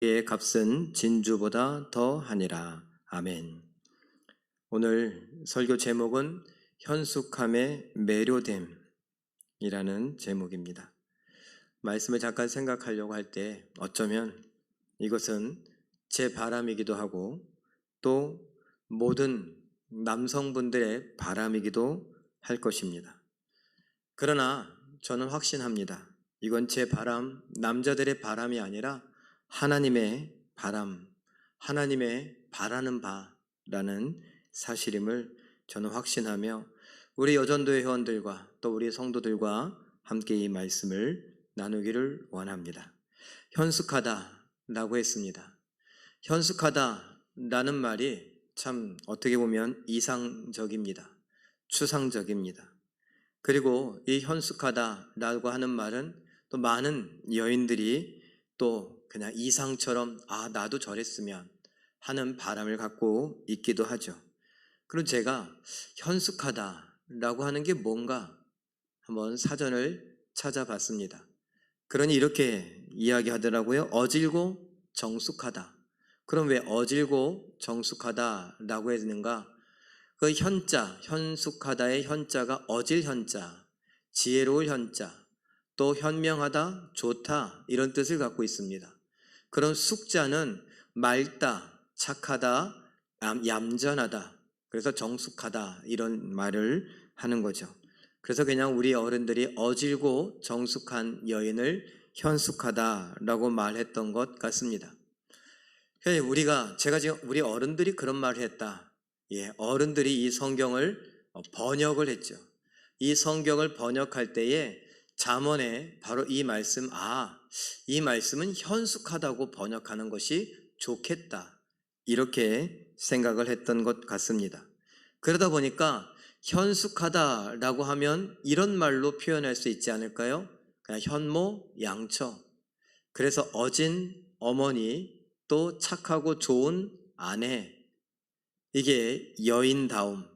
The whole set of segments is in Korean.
의 값은 진주보다 더하니라. 아멘. 오늘 설교 제목은 현숙함의 매료됨이라는 제목입니다. 말씀을 잠깐 생각하려고 할 때 어쩌면 이것은 제 바람이기도 하고 또 모든 남성분들의 바람이기도 할 것입니다. 그러나 저는 확신합니다. 이건 제 바람, 남자들의 바람이 아니라 하나님의 바람, 하나님의 바라는 바라는 사실임을 저는 확신하며 우리 여전도회 회원들과 또 우리 성도들과 함께 이 말씀을 나누기를 원합니다. 현숙하다라고 했습니다. 현숙하다라는 말이 참 어떻게 보면 이상적입니다. 추상적입니다. 그리고 이 현숙하다라고 하는 말은 또 많은 여인들이 또 그냥 이상처럼 나도 저랬으면 하는 바람을 갖고 있기도 하죠. 그럼 제가 현숙하다라고 하는 게 뭔가 한번 사전을 찾아봤습니다. 그러니 이렇게 이야기하더라고요. 어질고 정숙하다. 그럼 왜 어질고 정숙하다라고 했는가? 그 현자, 현숙하다의 현자가 어질 현자, 지혜로울 현자, 또 현명하다, 좋다 이런 뜻을 갖고 있습니다. 그럼 숙자는 맑다, 착하다, 얌전하다, 그래서 정숙하다 이런 말을 하는 거죠. 그래서 그냥 우리 어른들이 어질고 정숙한 여인을 현숙하다라고 말했던 것 같습니다. 제가 지금 우리 어른들이 그런 말을 했다. 어른들이 이 성경을 번역을 했죠. 이 성경을 번역할 때에 잠언에 바로 이 말씀은 현숙하다고 번역하는 것이 좋겠다. 이렇게 생각을 했던 것 같습니다. 그러다 보니까 현숙하다라고 하면 이런 말로 표현할 수 있지 않을까요? 그냥 현모, 양처. 그래서 어진 어머니, 또 착하고 좋은 아내, 이게 여인다움.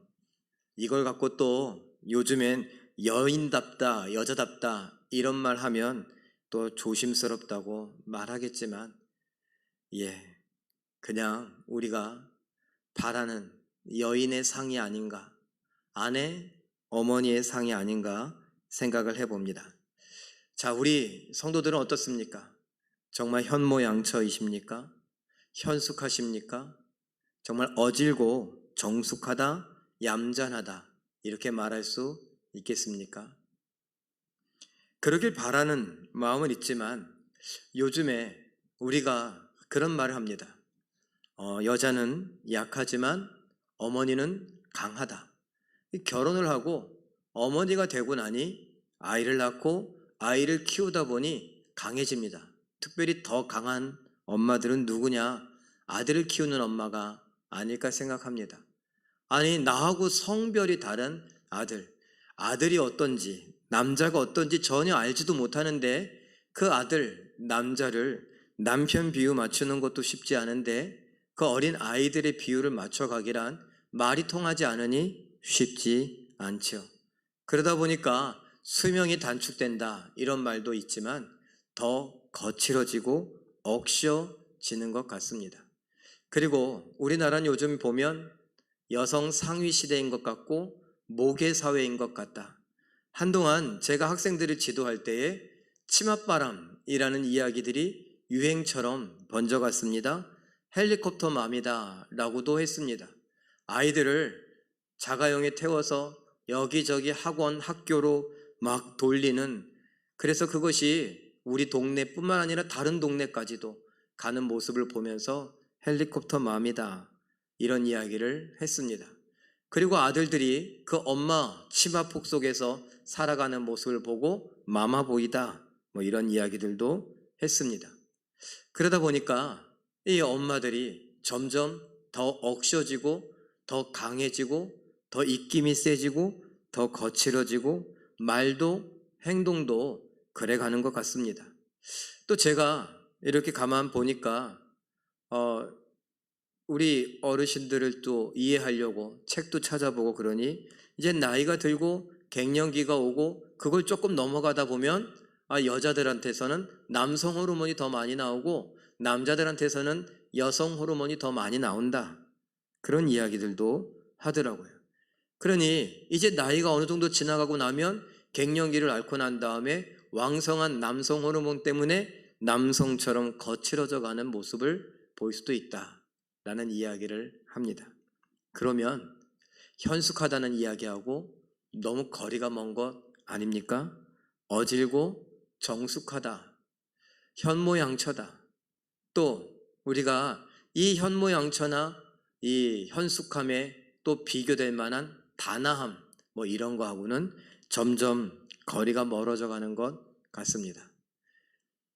이걸 갖고 또 요즘엔 여인답다, 여자답다 이런 말 하면 또 조심스럽다고 말하겠지만 그냥 우리가 바라는 여인의 상이 아닌가, 아내, 어머니의 상이 아닌가 생각을 해봅니다. 자, 우리 성도들은 어떻습니까? 정말 현모양처이십니까? 현숙하십니까? 정말 어질고 정숙하다, 얌전하다 이렇게 말할 수 있겠습니까? 그러길 바라는 마음은 있지만 요즘에 우리가 그런 말을 합니다. 여자는 약하지만 어머니는 강하다. 결혼을 하고 어머니가 되고 나니 아이를 낳고 아이를 키우다 보니 강해집니다. 특별히 더 강한 엄마들은 누구냐? 아들을 키우는 엄마가 아닐까 생각합니다. 아니, 나하고 성별이 다른 아들이 어떤지, 남자가 어떤지 전혀 알지도 못하는데 그 아들, 남자를 남편 비유 맞추는 것도 쉽지 않은데 그 어린 아이들의 비유를 맞춰가기란 말이 통하지 않으니 쉽지 않죠. 그러다 보니까 수명이 단축된다 이런 말도 있지만 더 거칠어지고 억셔지는 것 같습니다. 그리고 우리나라는 요즘 보면 여성 상위 시대인 것 같고 모계 사회인 것 같다. 한동안 제가 학생들을 지도할 때에 치맛바람이라는 이야기들이 유행처럼 번져갔습니다. 헬리콥터 맘이다 라고도 했습니다. 아이들을 자가용에 태워서 여기저기 학원, 학교로 막 돌리는, 그래서 그것이 우리 동네뿐만 아니라 다른 동네까지도 가는 모습을 보면서 헬리콥터 맘이다 이런 이야기를 했습니다. 그리고 아들들이 그 엄마 치마폭 속에서 살아가는 모습을 보고 마마보이다 이런 이야기들도 했습니다. 그러다 보니까 이 엄마들이 점점 더 억셔지고 더 강해지고 더 입김이 세지고 더 거칠어지고 말도 행동도 그래가는 것 같습니다. 또 제가 이렇게 가만 보니까 우리 어르신들을 또 이해하려고 책도 찾아보고 그러니 이제 나이가 들고 갱년기가 오고 그걸 조금 넘어가다 보면 여자들한테서는 남성 호르몬이 더 많이 나오고 남자들한테서는 여성 호르몬이 더 많이 나온다. 그런 이야기들도 하더라고요. 그러니 이제 나이가 어느 정도 지나가고 나면 갱년기를 앓고 난 다음에 왕성한 남성 호르몬 때문에 남성처럼 거칠어져 가는 모습을 볼 수도 있다라는 이야기를 합니다. 그러면 현숙하다는 이야기하고 너무 거리가 먼 것 아닙니까? 어질고 정숙하다, 현모양처다. 또 우리가 이 현모양처나 이 현숙함에 또 비교될 만한 단아함 이런 거하고는 점점 거리가 멀어져 가는 것 같습니다.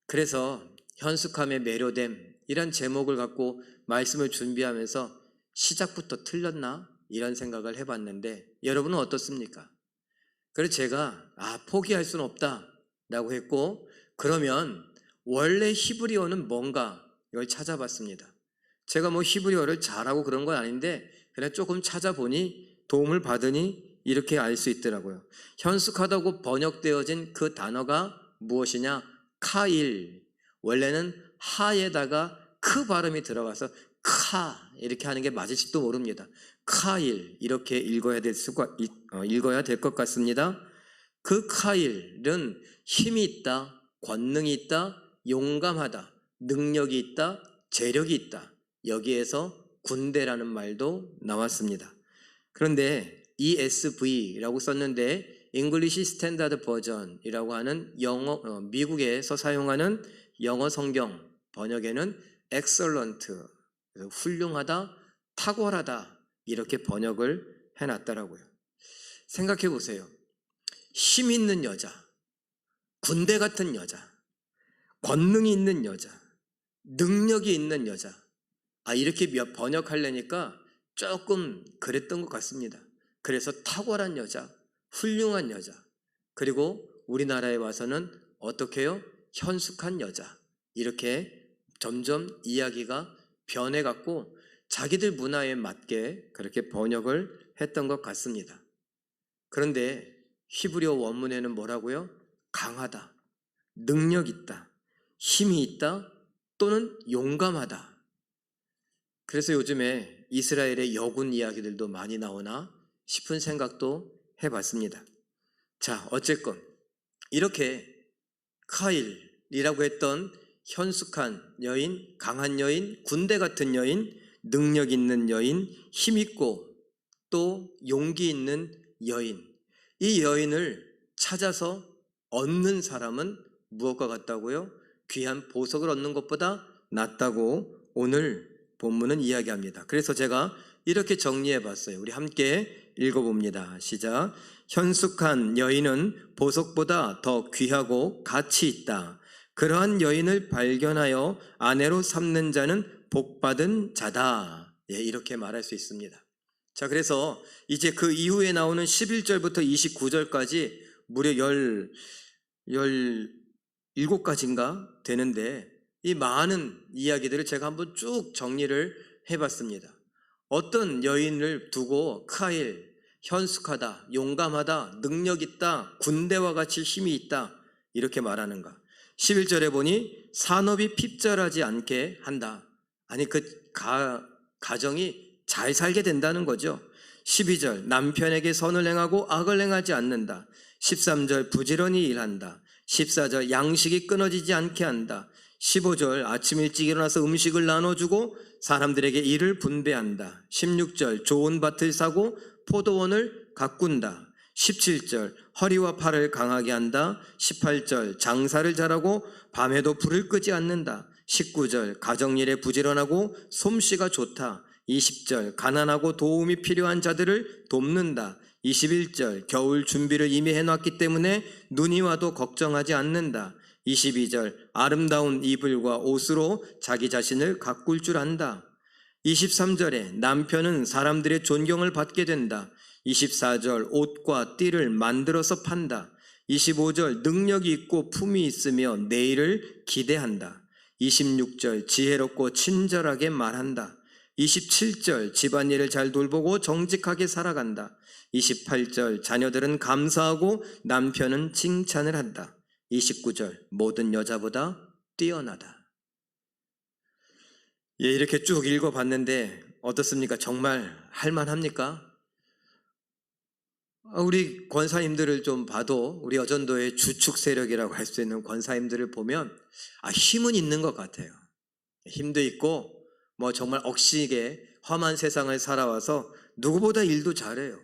그래서 현숙함에 매료됨 이런 제목을 갖고 말씀을 준비하면서 시작부터 틀렸나? 이런 생각을 해봤는데 여러분은 어떻습니까? 그래서 제가 포기할 수는 없다 라고 했고, 그러면 원래 히브리어는 뭔가 이걸 찾아봤습니다. 제가 히브리어를 잘하고 그런 건 아닌데 그냥 조금 찾아보니 도움을 받으니 이렇게 알 수 있더라고요. 현숙하다고 번역되어진 그 단어가 무엇이냐? 카일. 원래는 하에다가 크 발음이 들어가서 카 이렇게 하는 게 맞을지도 모릅니다. 카일 이렇게 읽어야 될 것 같습니다. 그 카일은 힘이 있다, 권능이 있다, 용감하다, 능력이 있다, 재력이 있다. 여기에서 군대라는 말도 나왔습니다. 그런데 ESV라고 썼는데 English Standard Version이라고 하는 미국에서 사용하는 영어 성경 번역에는 excellent, 훌륭하다, 탁월하다 이렇게 번역을 해놨더라고요. 생각해 보세요. 힘 있는 여자, 군대 같은 여자, 권능이 있는 여자, 능력이 있는 여자, 이렇게 번역하려니까 조금 그랬던 것 같습니다. 그래서 탁월한 여자, 훌륭한 여자, 그리고 우리나라에 와서는 어떻게 해요? 현숙한 여자, 이렇게 점점 이야기가 변해갖고 자기들 문화에 맞게 그렇게 번역을 했던 것 같습니다. 그런데 히브리어 원문에는 뭐라고요? 강하다, 능력 있다, 힘이 있다, 또는 용감하다. 그래서 요즘에 이스라엘의 여군 이야기들도 많이 나오나 싶은 생각도 해봤습니다. 자, 어쨌건 이렇게 카일이라고 했던 현숙한 여인, 강한 여인, 군대 같은 여인, 능력 있는 여인, 힘 있고 또 용기 있는 여인, 이 여인을 찾아서 얻는 사람은 무엇과 같다고요? 귀한 보석을 얻는 것보다 낫다고 오늘 본문은 이야기합니다. 그래서 제가 이렇게 정리해 봤어요. 우리 함께 읽어봅니다. 시작. 현숙한 여인은 보석보다 더 귀하고 가치 있다. 그러한 여인을 발견하여 아내로 삼는 자는 복받은 자다. 이렇게 말할 수 있습니다. 자, 그래서 이제 그 이후에 나오는 11절부터 29절까지 무려 17가지인가 되는데 이 많은 이야기들을 제가 한번 쭉 정리를 해봤습니다. 어떤 여인을 두고 카일, 현숙하다, 용감하다, 능력 있다, 군대와 같이 힘이 있다 이렇게 말하는가? 11절에 보니 산업이 핍절하지 않게 한다. 아니 그 가정이 잘 살게 된다는 거죠. 12절 남편에게 선을 행하고 악을 행하지 않는다. 13절 부지런히 일한다. 14절 양식이 끊어지지 않게 한다. 15절 아침 일찍 일어나서 음식을 나눠주고 사람들에게 일을 분배한다. 16절 좋은 밭을 사고 포도원을 가꾼다. 17절 허리와 팔을 강하게 한다. 18절 장사를 잘하고 밤에도 불을 끄지 않는다. 19절 가정일에 부지런하고 솜씨가 좋다. 20절 가난하고 도움이 필요한 자들을 돕는다. 21절 겨울 준비를 이미 해놨기 때문에 눈이 와도 걱정하지 않는다. 22절 아름다운 이불과 옷으로 자기 자신을 가꿀 줄 안다. 23절에 남편은 사람들의 존경을 받게 된다. 24절 옷과 띠를 만들어서 판다. 25절 능력이 있고 품이 있으며 내일을 기대한다. 26절 지혜롭고 친절하게 말한다. 27절 집안일을 잘 돌보고 정직하게 살아간다. 28절 자녀들은 감사하고 남편은 칭찬을 한다. 29절 모든 여자보다 뛰어나다. 예, 이렇게 쭉 읽어봤는데 어떻습니까? 정말 할만합니까? 우리 권사님들을 좀 봐도 우리 여전도의 주축 세력이라고 할 수 있는 권사님들을 보면 힘은 있는 것 같아요. 힘도 있고 뭐 정말 억식에 험한 세상을 살아와서 누구보다 일도 잘해요.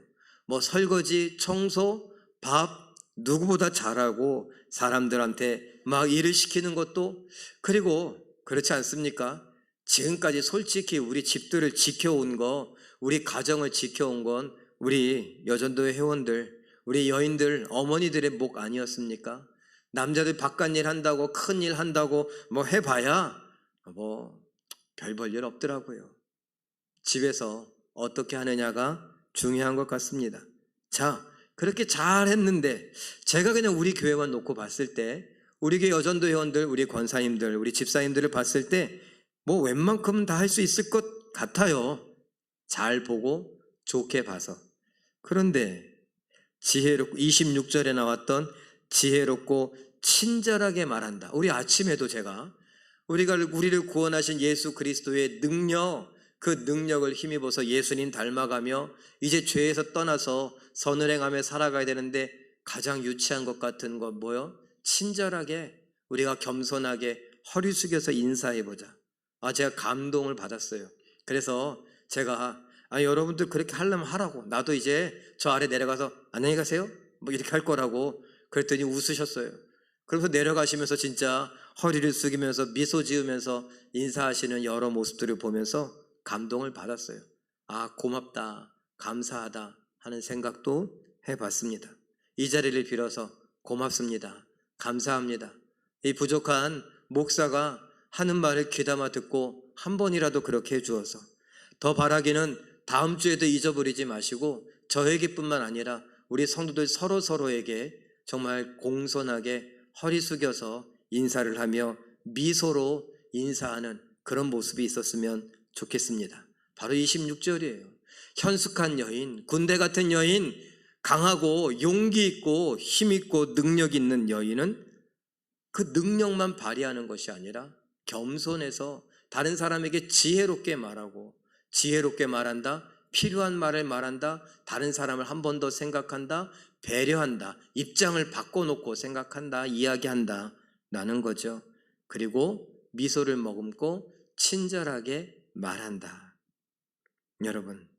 뭐 설거지, 청소, 밥 누구보다 잘하고 사람들한테 막 일을 시키는 것도, 그리고 그렇지 않습니까? 지금까지 솔직히 우리 집들을 지켜온 거, 우리 가정을 지켜온 건 우리 여전도의 회원들, 우리 여인들, 어머니들의 목 아니었습니까? 남자들 바깥일 한다고, 큰 일 한다고 뭐 해봐야 뭐 별 볼 일 없더라고요. 집에서 어떻게 하느냐가 중요한 것 같습니다. 자, 그렇게 잘 했는데 제가 그냥 우리 교회만 놓고 봤을 때, 우리 교회 여전도 회원들, 우리 권사님들, 우리 집사님들을 봤을 때 뭐 웬만큼은 다 할 수 있을 것 같아요. 잘 보고 좋게 봐서. 그런데 지혜롭고, 26절에 나왔던 지혜롭고 친절하게 말한다. 우리 아침에도 제가 우리를 구원하신 예수 그리스도의 능력, 그 능력을 힘입어서 예수님 닮아가며 이제 죄에서 떠나서 선을 행하며 살아가야 되는데, 가장 유치한 것 같은 건 뭐요? 친절하게, 우리가 겸손하게 허리 숙여서 인사해보자. 제가 감동을 받았어요. 그래서 제가 여러분들 그렇게 하려면 하라고, 나도 이제 저 아래 내려가서 안녕히 가세요 뭐 이렇게 할 거라고 그랬더니 웃으셨어요. 그래서 내려가시면서 진짜 허리를 숙이면서 미소 지으면서 인사하시는 여러 모습들을 보면서 감동을 받았어요. 고맙다, 감사하다 하는 생각도 해봤습니다. 이 자리를 빌어서 고맙습니다, 감사합니다. 이 부족한 목사가 하는 말을 귀담아 듣고 한 번이라도 그렇게 해주어서, 더 바라기는 다음 주에도 잊어버리지 마시고 저에게뿐만 아니라 우리 성도들 서로에게 정말 공손하게 허리 숙여서 인사를 하며 미소로 인사하는 그런 모습이 있었으면 좋겠습니다. 바로 26절이에요. 현숙한 여인, 군대 같은 여인, 강하고 용기 있고 힘 있고 능력 있는 여인은 그 능력만 발휘하는 것이 아니라 겸손해서 다른 사람에게 지혜롭게 말하고, 지혜롭게 말한다, 필요한 말을 말한다, 다른 사람을 한 번 더 생각한다, 배려한다, 입장을 바꿔놓고 생각한다, 이야기한다 라는 거죠. 그리고 미소를 머금고 친절하게 말한다. 여러분,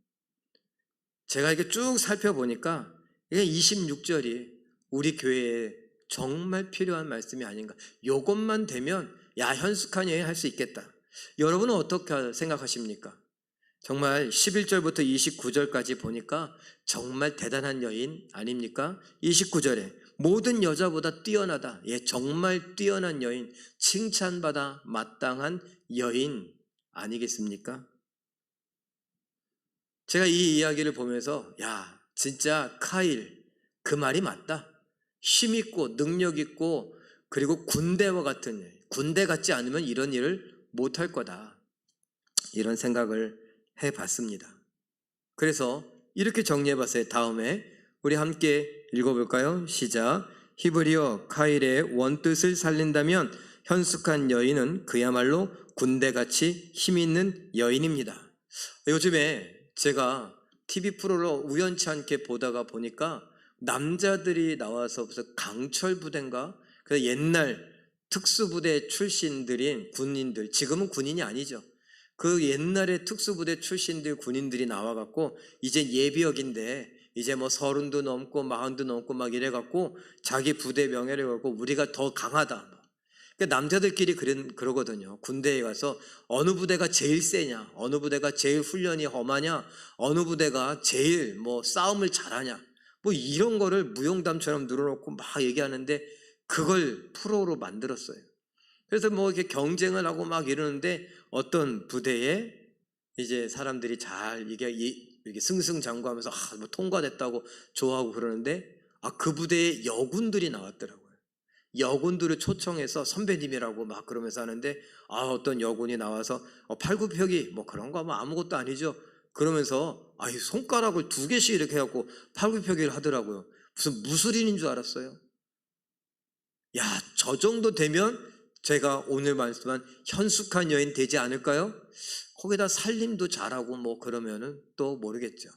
제가 이렇게 쭉 살펴보니까 이게 26절이 우리 교회에 정말 필요한 말씀이 아닌가. 이것만 되면 현숙한 여인 할 수 있겠다. 여러분은 어떻게 생각하십니까? 정말 11절부터 29절까지 보니까 정말 대단한 여인 아닙니까? 29절에 모든 여자보다 뛰어나다, 정말 뛰어난 여인, 칭찬받아 마땅한 여인 아니겠습니까? 제가 이 이야기를 보면서 진짜 카일 그 말이 맞다. 힘있고 능력있고 그리고 군대와 같은 여인, 군대 같지 않으면 이런 일을 못할 거다, 이런 생각을 해봤습니다. 그래서 이렇게 정리해봤어요. 다음에 우리 함께 읽어볼까요? 시작. 히브리어 카일의 원뜻을 살린다면 현숙한 여인은 그야말로 군대같이 힘있는 여인입니다. 요즘에 제가 TV 프로를 우연치 않게 보다가 보니까 남자들이 나와서 무슨 강철 부대인가, 그 옛날 특수부대 출신들인 군인들, 지금은 군인이 아니죠. 그 옛날에 특수부대 출신들 군인들이 나와갖고 이제 예비역인데 이제 뭐 30도 넘고 40도 넘고 막 이래갖고 자기 부대 명예를 걸고 우리가 더 강하다. 그러니까 남자들끼리 그러거든요. 군대에 가서 어느 부대가 제일 세냐, 어느 부대가 제일 훈련이 험하냐, 어느 부대가 제일 뭐 싸움을 잘하냐, 뭐 이런 거를 무용담처럼 늘어놓고 막 얘기하는데 그걸 프로로 만들었어요. 그래서 뭐 이렇게 경쟁을 하고 막 이러는데 어떤 부대에 이제 사람들이 잘 이게 승승장구하면서 뭐 통과됐다고 좋아하고 그러는데 그 부대에 여군들이 나왔더라고요. 여군들을 초청해서 선배님이라고 막 그러면서 하는데 어떤 여군이 나와서 팔굽혀기 뭐 그런 거 아무것도 아니죠. 그러면서 손가락을 2개씩 이렇게 해갖고 팔굽혀기를 하더라고요. 무슨 무술인인 줄 알았어요. 저 정도 되면 제가 오늘 말씀한 현숙한 여인 되지 않을까요? 거기다 살림도 잘하고 뭐 그러면은 또 모르겠죠.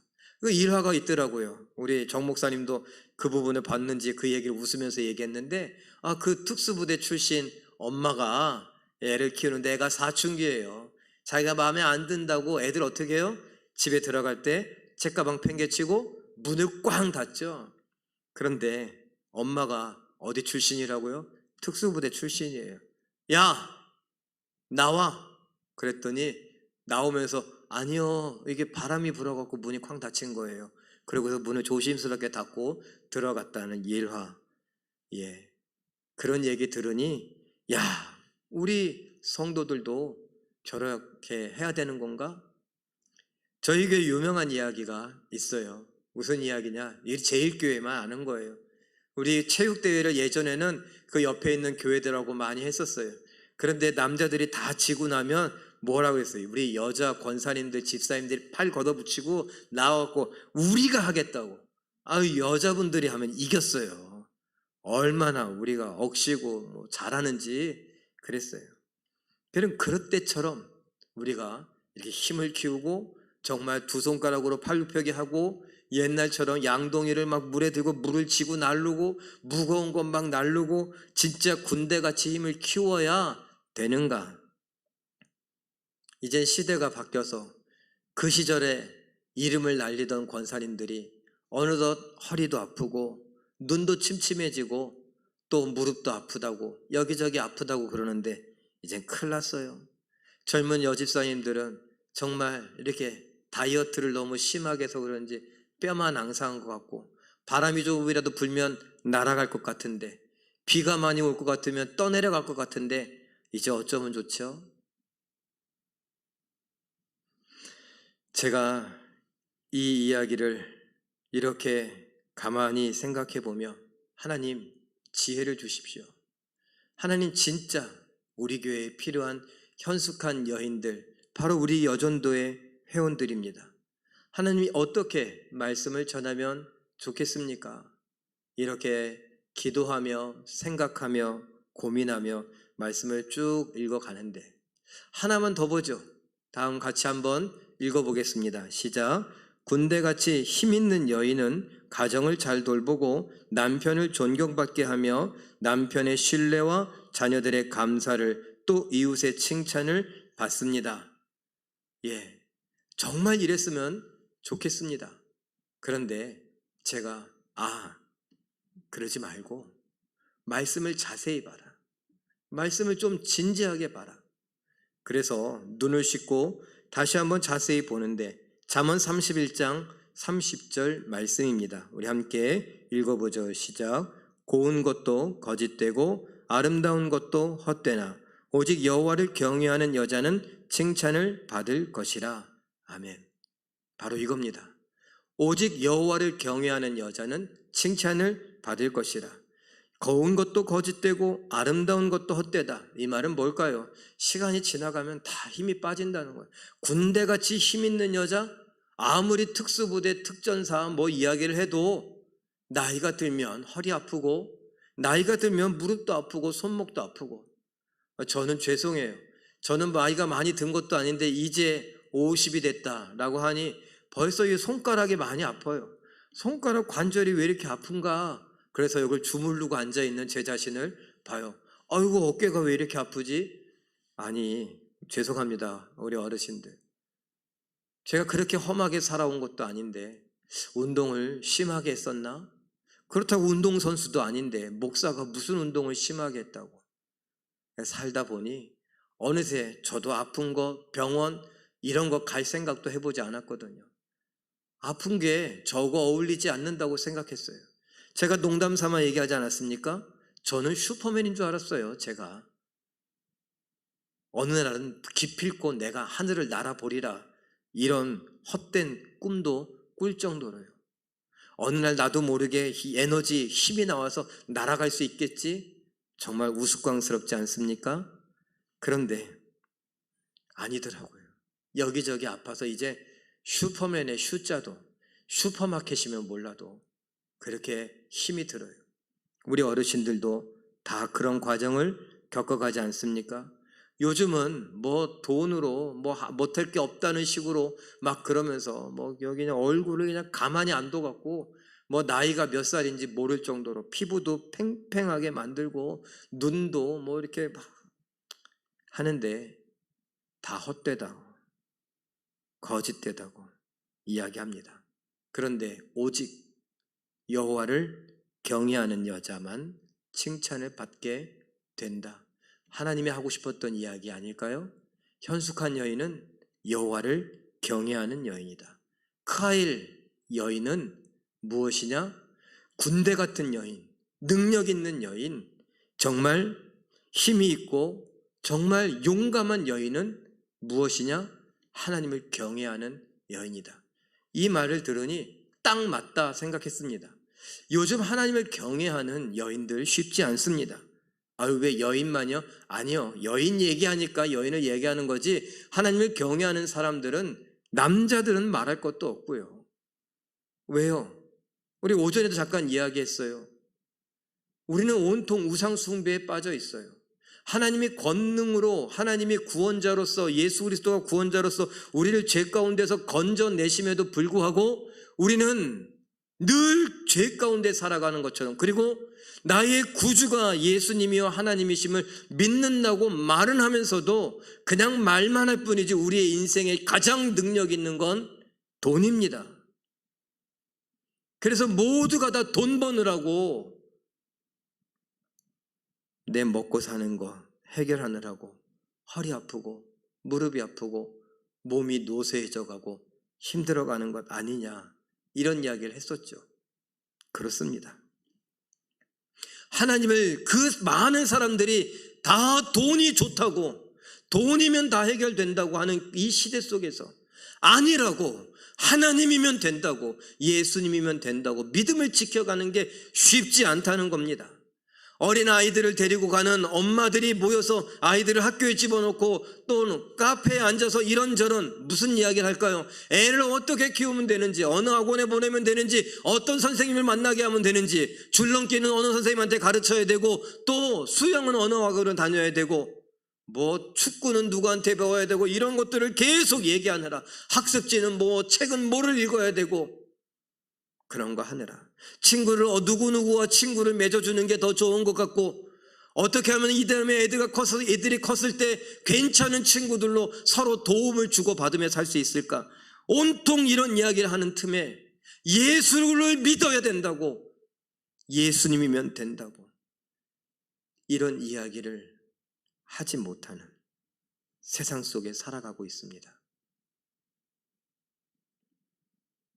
그 일화가 있더라고요. 우리 정 목사님도 그 부분을 봤는지 그 얘기를 웃으면서 얘기했는데, 그 특수부대 출신 엄마가 애를 키우는데 애가 사춘기예요. 자기가 마음에 안 든다고 애들 어떻게 해요? 집에 들어갈 때 책가방 팽개치고 문을 꽝 닫죠. 그런데 엄마가 어디 출신이라고요? 특수부대 출신이에요. 야, 나와. 그랬더니 나오면서 아니요, 이게 바람이 불어갖고 문이 쾅 닫힌 거예요. 그리고서 문을 조심스럽게 닫고 들어갔다는 일화. 예, 그런 얘기 들으니 야, 우리 성도들도 저렇게 해야 되는 건가? 저희 교회 유명한 이야기가 있어요. 무슨 이야기냐? 이 제일교회만 아는 거예요. 우리 체육대회를 예전에는 그 옆에 있는 교회들하고 많이 했었어요. 그런데 남자들이 다 지고 나면 뭐라고 했어요? 우리 여자 권사님들, 집사님들이 팔 걷어붙이고 나와갖고 우리가 하겠다고. 여자분들이 하면 이겼어요. 얼마나 우리가 억시고 뭐 잘하는지 그랬어요. 그럼 그럴 때처럼 우리가 이렇게 힘을 키우고 정말 두 손가락으로 팔굽혀기 하고 옛날처럼 양동이를 막 물에 들고 물을 쥐고 날르고 무거운 것 막 날르고 진짜 군대같이 힘을 키워야 되는가? 이젠 시대가 바뀌어서 그 시절에 이름을 날리던 권사님들이 어느덧 허리도 아프고 눈도 침침해지고 또 무릎도 아프다고 여기저기 아프다고 그러는데 이젠 큰일 났어요. 젊은 여집사님들은 정말 이렇게 다이어트를 너무 심하게 해서 그런지 뼈만 앙상한 것 같고 바람이 조금이라도 불면 날아갈 것 같은데 비가 많이 올 것 같으면 떠내려갈 것 같은데 이제 어쩌면 좋죠? 제가 이 이야기를 이렇게 가만히 생각해 보며 하나님 지혜를 주십시오. 하나님 진짜 우리 교회에 필요한 현숙한 여인들 바로 우리 여전도의 회원들입니다. 하나님이 어떻게 말씀을 전하면 좋겠습니까? 이렇게 기도하며 생각하며 고민하며 말씀을 쭉 읽어가는데 하나만 더 보죠. 다음 같이 한번 읽어보겠습니다. 시작. 군대같이 힘있는 여인은 가정을 잘 돌보고 남편을 존경받게 하며 남편의 신뢰와 자녀들의 감사를 또 이웃의 칭찬을 받습니다. 예, 정말 이랬으면 좋겠습니다. 그런데 제가 그러지 말고 말씀을 자세히 봐라. 말씀을 좀 진지하게 봐라. 그래서 눈을 씻고 다시 한번 자세히 보는데 잠언 31장 30절 말씀입니다. 우리 함께 읽어보죠. 시작. 고운 것도 거짓되고 아름다운 것도 헛되나 오직 여호와를 경외하는 여자는 칭찬을 받을 것이라. 아멘. 바로 이겁니다. 오직 여호와를 경외하는 여자는 칭찬을 받을 것이라. 고운 것도 거짓되고 아름다운 것도 헛되다. 이 말은 뭘까요? 시간이 지나가면 다 힘이 빠진다는 거예요. 군대같이 힘 있는 여자, 아무리 특수부대 특전사 뭐 이야기를 해도 나이가 들면 허리 아프고 나이가 들면 무릎도 아프고 손목도 아프고. 저는 죄송해요. 저는 나이가 많이 든 것도 아닌데 이제 50이 됐다라고 하니 벌써 이 손가락이 많이 아파요. 손가락 관절이 왜 이렇게 아픈가? 그래서 이걸 주무르고 앉아있는 제 자신을 봐요. 아이고 어깨가 왜 이렇게 아프지? 아니 죄송합니다. 우리 어르신들. 제가 그렇게 험하게 살아온 것도 아닌데 운동을 심하게 했었나? 그렇다고 운동선수도 아닌데 목사가 무슨 운동을 심하게 했다고. 살다 보니 어느새 저도 아픈 거 병원 이런 거 갈 생각도 해보지 않았거든요. 아픈 게 저거 어울리지 않는다고 생각했어요. 제가 농담 삼아 얘기하지 않았습니까? 저는 슈퍼맨인 줄 알았어요. 제가 어느 날은 기필코 내가 하늘을 날아보리라 이런 헛된 꿈도 꿀 정도로요. 어느 날 나도 모르게 에너지 힘이 나와서 날아갈 수 있겠지? 정말 우스꽝스럽지 않습니까? 그런데 아니더라고요. 여기저기 아파서 이제 슈퍼맨의 슈자도 슈퍼마켓이면 몰라도 그렇게 힘이 들어요. 우리 어르신들도 다 그런 과정을 겪어가지 않습니까? 요즘은 뭐 돈으로 뭐 못할 게 없다는 식으로 막 그러면서 뭐 여기 그냥 얼굴을 그냥 가만히 안 둬갖고 뭐 나이가 몇 살인지 모를 정도로 피부도 팽팽하게 만들고 눈도 뭐 이렇게 막 하는데 다 헛되다고 거짓되다고 이야기합니다. 그런데 오직 여호와를 경외하는 여자만 칭찬을 받게 된다. 하나님이 하고 싶었던 이야기 아닐까요? 현숙한 여인은 여호와를 경외하는 여인이다. 크아일 여인은 무엇이냐? 군대 같은 여인, 능력 있는 여인, 정말 힘이 있고 정말 용감한 여인은 무엇이냐? 하나님을 경외하는 여인이다. 이 말을 들으니 딱 맞다 생각했습니다. 요즘 하나님을 경외하는 여인들 쉽지 않습니다. 아유, 왜 여인만요? 아니요. 여인 얘기하니까 여인을 얘기하는 거지, 하나님을 경외하는 사람들은, 남자들은 말할 것도 없고요. 왜요? 우리 오전에도 잠깐 이야기했어요. 우리는 온통 우상 숭배에 빠져 있어요. 하나님이 권능으로, 하나님이 구원자로서, 예수 그리스도가 구원자로서 우리를 죄 가운데서 건져내심에도 불구하고 우리는 늘 죄 가운데 살아가는 것처럼, 그리고 나의 구주가 예수님이여 하나님이심을 믿는다고 말은 하면서도 그냥 말만 할 뿐이지 우리의 인생에 가장 능력 있는 건 돈입니다. 그래서 모두가 다 돈 버느라고 내 먹고 사는 거 해결하느라고 허리 아프고 무릎이 아프고 몸이 노쇠해져 가고 힘들어가는 것 아니냐, 이런 이야기를 했었죠. 그렇습니다. 하나님을, 그 많은 사람들이 다 돈이 좋다고, 돈이면 다 해결된다고 하는 이 시대 속에서 아니라고, 하나님이면 된다고, 예수님이면 된다고 믿음을 지켜가는 게 쉽지 않다는 겁니다. 어린 아이들을 데리고 가는 엄마들이 모여서 아이들을 학교에 집어넣고 또는 카페에 앉아서 이런저런 무슨 이야기를 할까요? 애를 어떻게 키우면 되는지, 어느 학원에 보내면 되는지, 어떤 선생님을 만나게 하면 되는지, 줄넘기는 어느 선생님한테 가르쳐야 되고, 또 수영은 어느 학원을 다녀야 되고, 뭐 축구는 누구한테 배워야 되고, 이런 것들을 계속 얘기하느라, 학습지는 뭐 책은 뭐를 읽어야 되고, 그런 거 하느라 친구를 누구누구와 친구를 맺어주는 게 더 좋은 것 같고, 어떻게 하면 이 다음에 애들이 컸을 때 괜찮은 친구들로 서로 도움을 주고받으며 살 수 있을까, 온통 이런 이야기를 하는 틈에 예수를 믿어야 된다고, 예수님이면 된다고, 이런 이야기를 하지 못하는 세상 속에 살아가고 있습니다.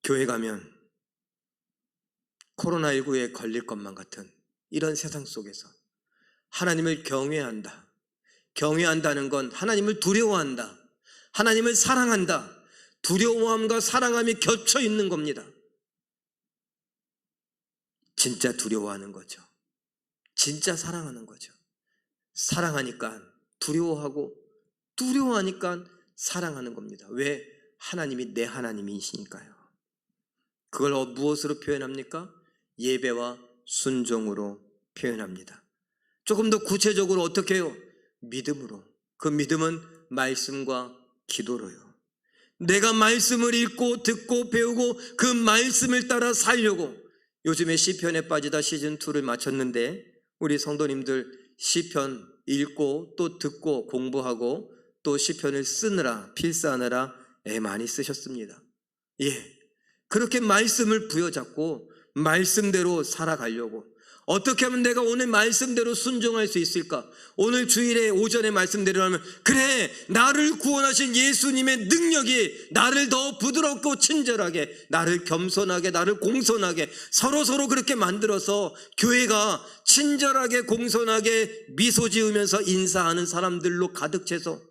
교회 가면 코로나19에 걸릴 것만 같은 이런 세상 속에서 하나님을 경외한다. 경외한다는 건 하나님을 두려워한다. 하나님을 사랑한다. 두려워함과 사랑함이 겹쳐 있는 겁니다. 진짜 두려워하는 거죠. 진짜 사랑하는 거죠. 사랑하니까 두려워하고, 두려워하니까 사랑하는 겁니다. 왜? 하나님이 내 하나님이시니까요. 그걸 무엇으로 표현합니까? 예배와 순종으로 표현합니다. 조금 더 구체적으로 어떻게 해요? 믿음으로. 그 믿음은 말씀과 기도로요. 내가 말씀을 읽고 듣고 배우고 그 말씀을 따라 살려고. 요즘에 시편에 빠지다 시즌2를 마쳤는데, 우리 성도님들 시편 읽고 또 듣고 공부하고 또 시편을 쓰느라, 필사하느라 애 많이 쓰셨습니다. 예, 그렇게 말씀을 부여잡고 말씀대로 살아가려고. 어떻게 하면 내가 오늘 말씀대로 순종할 수 있을까? 오늘 주일에 오전에 말씀대로 하면, 그래, 나를 구원하신 예수님의 능력이 나를 더 부드럽고 친절하게, 나를 겸손하게, 나를 공손하게, 서로 그렇게 만들어서 교회가 친절하게 공손하게 미소 지으면서 인사하는 사람들로 가득 채서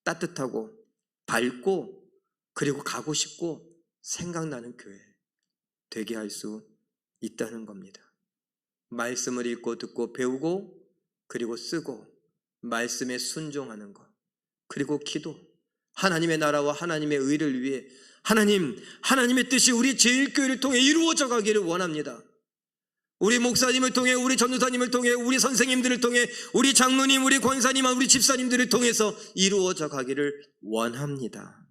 따뜻하고 밝고, 그리고 가고 싶고 생각나는 교회 되게 할 수 있다는 겁니다. 말씀을 읽고 듣고 배우고, 그리고 쓰고, 말씀에 순종하는 것, 그리고 기도, 하나님의 나라와 하나님의 의를 위해 하나님의 뜻이 우리 제일교회를 통해 이루어져 가기를 원합니다. 우리 목사님을 통해, 우리 전도사님을 통해, 우리 선생님들을 통해, 우리 장로님, 우리 권사님, 우리 집사님들을 통해서 이루어져 가기를 원합니다.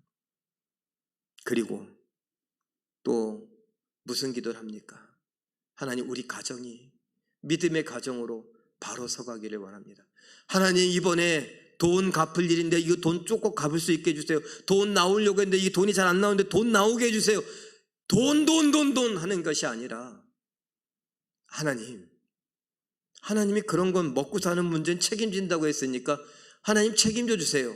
그리고 또 무슨 기도를 합니까? 하나님, 우리 가정이 믿음의 가정으로 바로 서가기를 원합니다. 하나님, 이번에 돈 갚을 일인데 이거 돈 조금 갚을 수 있게 해주세요. 돈 나오려고 했는데 이 돈이 잘 안 나오는데 돈 나오게 해주세요. 돈 하는 것이 아니라 하나님이 그런 건 먹고 사는 문제는 책임진다고 했으니까 하나님 책임져 주세요.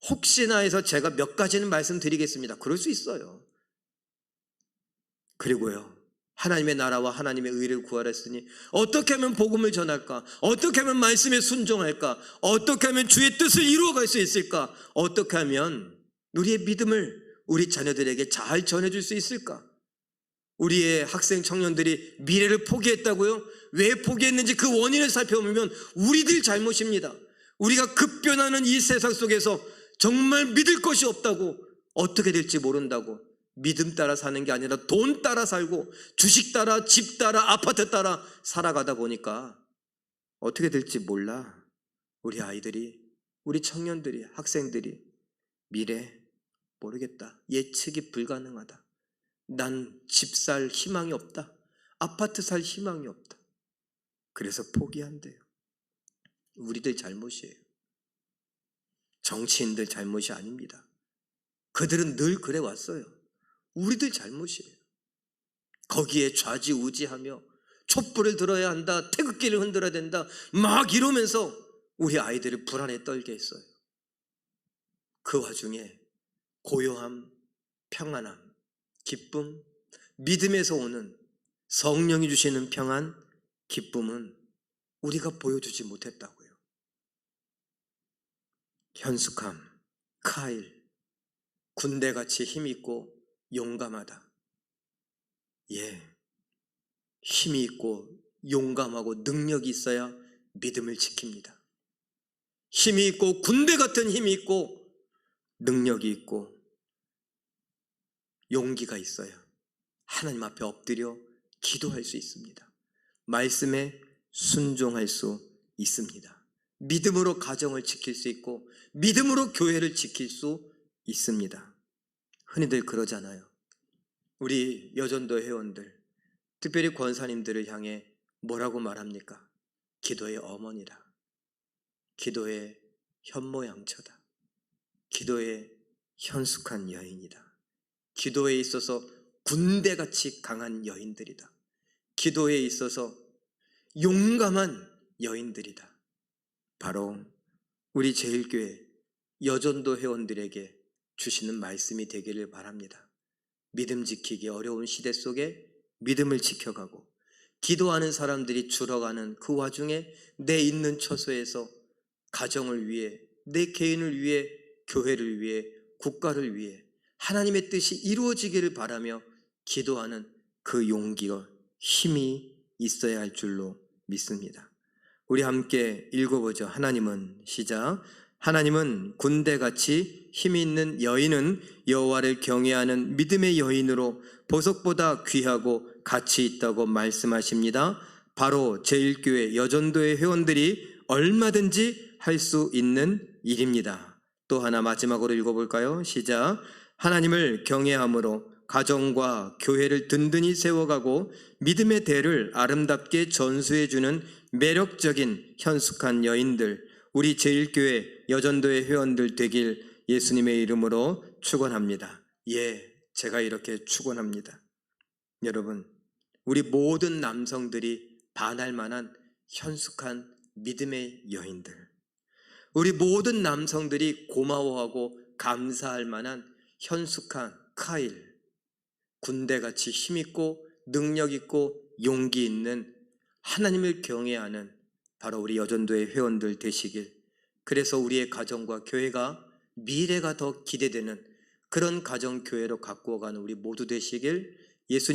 혹시나 해서 제가 몇 가지는 말씀드리겠습니다. 그럴 수 있어요. 그리고요, 하나님의 나라와 하나님의 의를 구하라 했으니 어떻게 하면 복음을 전할까? 어떻게 하면 말씀에 순종할까? 어떻게 하면 주의 뜻을 이루어갈 수 있을까? 어떻게 하면 우리의 믿음을 우리 자녀들에게 잘 전해줄 수 있을까? 우리의 학생 청년들이 미래를 포기했다고요? 왜 포기했는지 그 원인을 살펴보면 우리들 잘못입니다. 우리가 급변하는 이 세상 속에서 정말 믿을 것이 없다고, 어떻게 될지 모른다고 믿음 따라 사는 게 아니라 돈 따라 살고 주식 따라, 집 따라, 아파트 따라 살아가다 보니까 어떻게 될지 몰라. 우리 아이들이, 우리 청년들이, 학생들이 미래 모르겠다, 예측이 불가능하다, 난 집 살 희망이 없다, 아파트 살 희망이 없다, 그래서 포기한대요. 우리들 잘못이에요. 정치인들 잘못이 아닙니다. 그들은 늘 그래 왔어요. 우리들 잘못이에요. 거기에 좌지우지하며 촛불을 들어야 한다, 태극기를 흔들어야 된다 막 이러면서 우리 아이들을 불안에 떨게 했어요. 그 와중에 고요함, 평안함, 기쁨, 믿음에서 오는 성령이 주시는 평안, 기쁨은 우리가 보여주지 못했다고요. 현숙함, 카일, 군대같이 힘있고 용감하다. 힘이 있고 용감하고 능력이 있어야 믿음을 지킵니다. 힘이 있고 군대 같은 힘이 있고 능력이 있고 용기가 있어야 하나님 앞에 엎드려 기도할 수 있습니다. 말씀에 순종할 수 있습니다. 믿음으로 가정을 지킬 수 있고 믿음으로 교회를 지킬 수 있습니다. 흔히들 그러잖아요. 우리 여전도 회원들, 특별히 권사님들을 향해 뭐라고 말합니까? 기도의 어머니라, 기도의 현모양처다, 기도의 현숙한 여인이다, 기도에 있어서 군대같이 강한 여인들이다, 기도에 있어서 용감한 여인들이다. 바로 우리 제일교회 여전도 회원들에게 주시는 말씀이 되기를 바랍니다. 믿음 지키기 어려운 시대 속에 믿음을 지켜가고 기도하는 사람들이 줄어가는 그 와중에 내 있는 처소에서 가정을 위해, 내 개인을 위해, 교회를 위해, 국가를 위해 하나님의 뜻이 이루어지기를 바라며 기도하는 그 용기와 힘이 있어야 할 줄로 믿습니다. 우리 함께 읽어보죠. 하나님은, 시작. 하나님은 군대같이 힘이 있는 여인은 여호와를 경외하는 믿음의 여인으로 보석보다 귀하고 가치 있다고 말씀하십니다. 바로 제1교회 여전도의 회원들이 얼마든지 할 수 있는 일입니다. 또 하나 마지막으로 읽어볼까요? 시작. 하나님을 경외함으로 가정과 교회를 든든히 세워가고 믿음의 대를 아름답게 전수해주는 매력적인 현숙한 여인들, 우리 제1교회 여전도의 회원들 되길 예수님의 이름으로 축원합니다. 제가 이렇게 축원합니다. 여러분, 우리 모든 남성들이 반할 만한 현숙한 믿음의 여인들, 우리 모든 남성들이 고마워하고 감사할 만한 현숙한 카일, 군대같이 힘있고 능력있고 용기 있는 하나님을 경외하는 바로 우리 여전도의 회원들 되시길, 그래서 우리의 가정과 교회가 미래가 더 기대되는 그런 가정교회로 가꾸어가는 우리 모두 되시길 예수님의